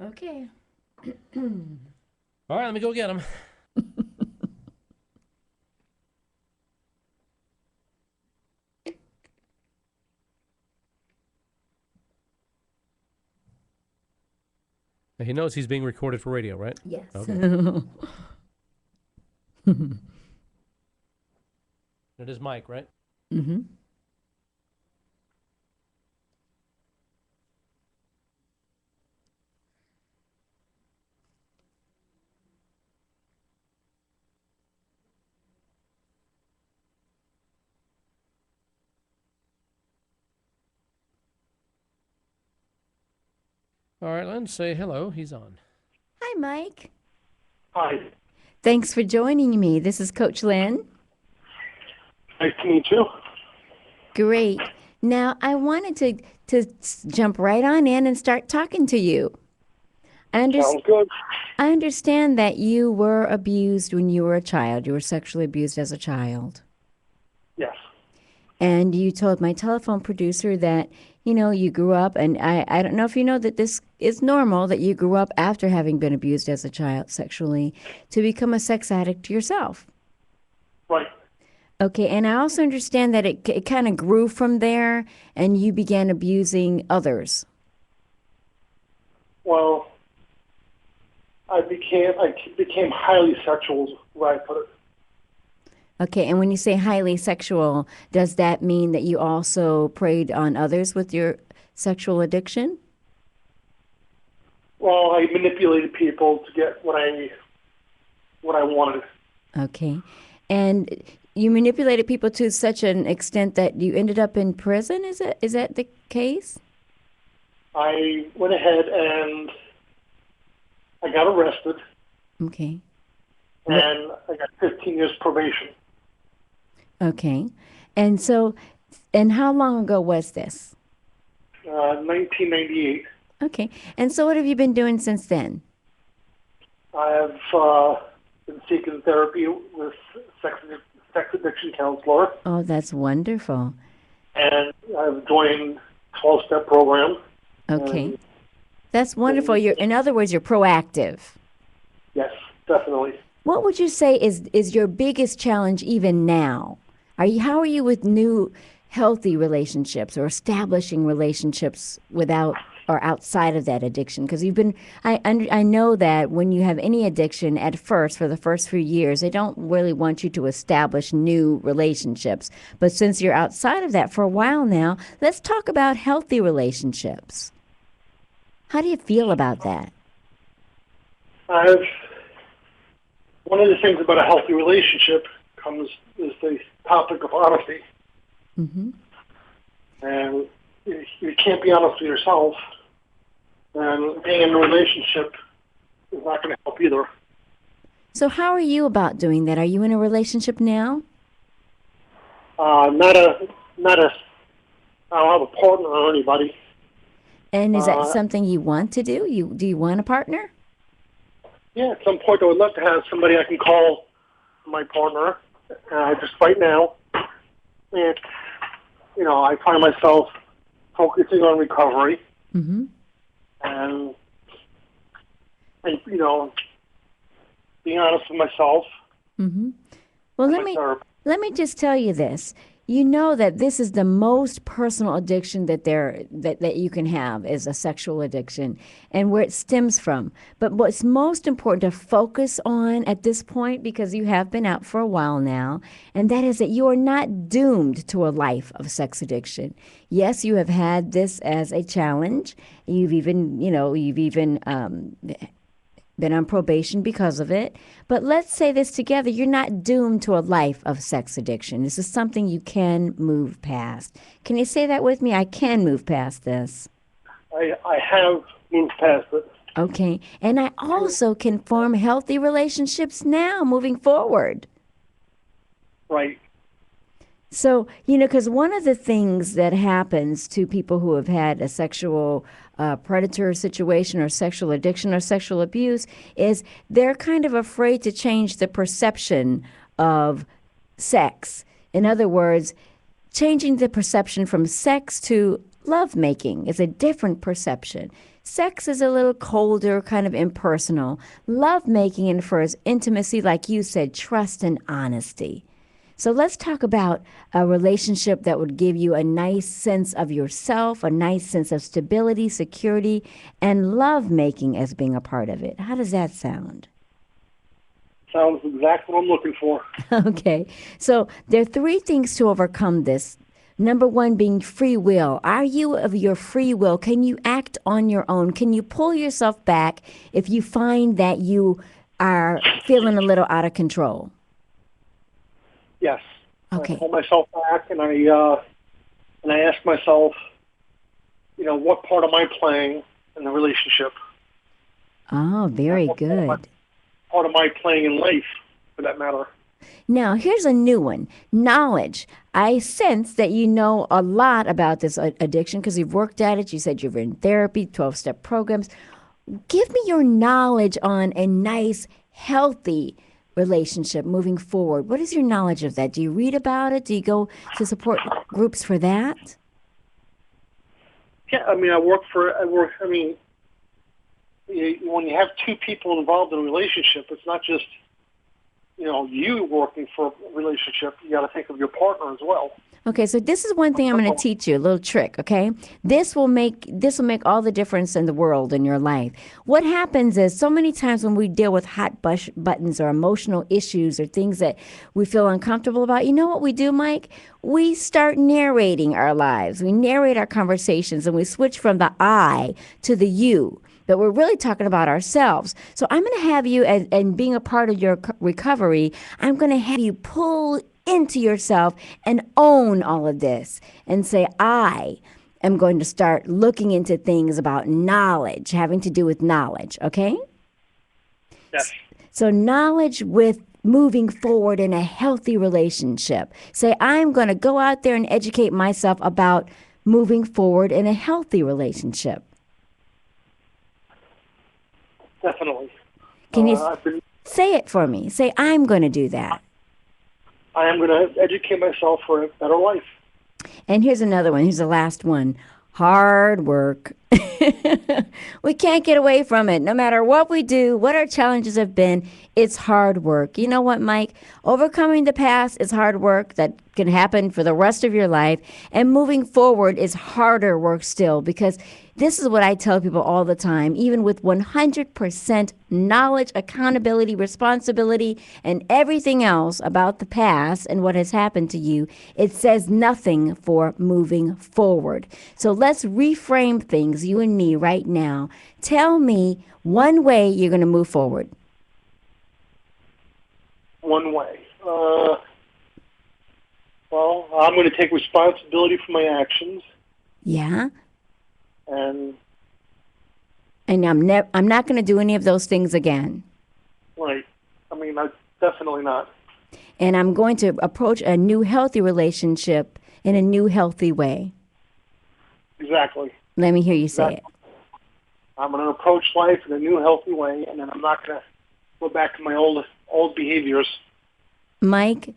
Okay. All right, let me go get him. He knows he's being recorded for radio, right? Yes. Okay. It is Mike, right? Mm-hmm. All right, Lynn, say hello. He's on. Hi, Mike. Hi, Thanks for joining me. This is Coach Lynn. nice to meet you. Great. Now, I wanted to jump right on in and start talking to you. I, under, Sounds good. I understand that you were abused when you were a child. You were sexually abused as a child. Yes. And you told my telephone producer that, you grew up, and I don't know if you know that this is normal, that you grew up after having been abused as a child sexually to become a sex addict yourself. Right. Okay, and I also understand that it kind of grew from there and you began abusing others. Well, I became highly sexual, where I put it. Okay, and when you say highly sexual, does that mean that you also preyed on others with your sexual addiction? Well, I manipulated people to get what I wanted. Okay. And you manipulated people to such an extent that you ended up in prison, is that the case? I went ahead and I got arrested, Okay. What and I got 15 years probation. okay. And so and how long ago was this? 1998. Okay. And so what have you been doing since then? I've been seeking therapy with sex sex addiction counselor, Oh, that's wonderful. and I've joined 12-step program. Okay. And That's wonderful. You're in other words, you're proactive. yes, definitely. What would you say is your biggest challenge even now? How are you with new healthy relationships or establishing relationships without or outside of that addiction? Because I know that when you have any addiction at first, for the first few years, they don't really want you to establish new relationships. But since you're outside of that for a while now, let's talk about healthy relationships. How do you feel about that? I've One of the things about a healthy relationship comes is the topic of honesty, Hmm. and you can't be honest with yourself, and being in a relationship is not going to help either. So how are you about doing that? Are you in a relationship now? Not a. I don't have a partner or anybody. And is that Uh, something you want to do? Do you want a partner? yeah, at some point I would love to have somebody I can call my partner. Just right now, and I find myself focusing on recovery Mm-hmm. and, and being honest with myself Mm-hmm. Well, and let my me therapist. let me just tell you this. You know that this is the most personal addiction that you can have is a sexual addiction and where it stems from. But what's most important to focus on at this point, because you have been out for a while now, and that is that you are not doomed to a life of sex addiction. Yes, you have had this as a challenge. You've even been on probation because of it. But let's say this together, you're not doomed to a life of sex addiction. This is something you can move past. Can you say that with me? I can move past this. I have moved past it. Okay. And I also can form healthy relationships now moving forward. Right. So, because one of the things that happens to people who have had a sexual predator situation or sexual addiction or sexual abuse is they're kind of afraid to change the perception of sex. In other words, changing the perception from sex to lovemaking is a different perception. Sex is a little colder, kind of impersonal. Love making infers intimacy, like you said, trust and honesty. So let's talk about a relationship that would give you a nice sense of yourself, a nice sense of stability, security, and love making as being a part of it. How does that sound? Sounds exactly what I'm looking for. Okay. So there are three things to overcome this. Number one being free will. Are you of your free will? Can you act on your own? Can you pull yourself back if you find that you are feeling a little out of control? Yes. I Okay. pull myself back and I ask myself, what part am I playing in the relationship? Oh, very What good. part am I playing in life, for that matter? Now, here's a new one, knowledge. I sense that you know a lot about this addiction because you've worked at it. You said you've in therapy, 12-step programs. Give me your knowledge on a nice, healthy relationship moving forward. What is your knowledge of that? Do you read about it? Do you go to support groups for that? Yeah, when you have two people involved in a relationship, it's not just, you working for a relationship. You got to think of your partner as well. Okay, so this is one thing I'm going to teach you, a little trick, okay? This will make all the difference in the world in your life. What happens is so many times when we deal with hot buttons or emotional issues or things that we feel uncomfortable about, you know what we do, Mike? We start narrating our lives. We narrate our conversations and we switch from the I to the you. But we're really talking about ourselves. So I'm going to have you, and being a part of your recovery, I'm going to have you pull into yourself and own all of this and say, I am going to start looking into things about knowledge, having to do with knowledge, okay? Yes. So knowledge with moving forward in a healthy relationship. Say, I'm going to go out there and educate myself about moving forward in a healthy relationship. Definitely. Can you I've been say it for me? Say, I'm going to do that. I am going to educate myself for a better life. And here's another one. Here's the last one. Hard work. We can't get away from it. No matter what we do, what our challenges have been, it's hard work. You know what, Mike? Overcoming the past is hard work that can happen for the rest of your life. And moving forward is harder work still, because this is what I tell people all the time, even with 100% knowledge, accountability, responsibility, and everything else about the past and what has happened to you, it says nothing for moving forward. So let's reframe things, you and me, right now. Tell me one way you're going to move forward. One way. Well, I'm going to take responsibility for my actions, Yeah? and And I'm not going to do any of those things again. I definitely not. And I'm going to approach a new healthy relationship in a new healthy way. Exactly. Let me hear you say it. I'm going to approach life in a new, healthy way, and then I'm not going to go back to my old behaviors. Mike,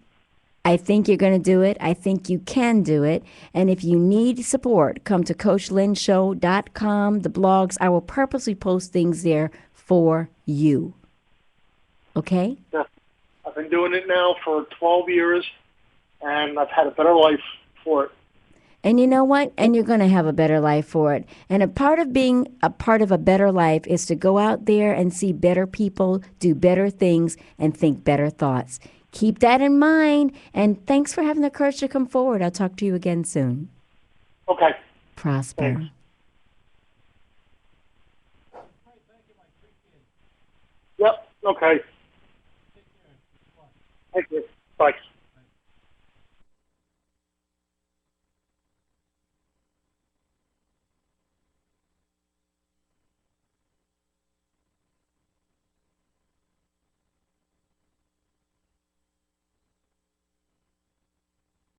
I think you're going to do it. I think you can do it. And if you need support, come to CoachLynnShow.com, the blogs. I will purposely post things there for you. Okay? Yeah. I've been doing it now for 12 years, and I've had a better life for it. And you know what? And you're going to have a better life for it. And a part of being a part of a better life is to go out there and see better people, do better things, and think better thoughts. Keep that in mind. And thanks for having the courage to come forward. I'll talk to you again soon. Okay. Prosper. Thanks. Yep. Okay. Thank you. Bye.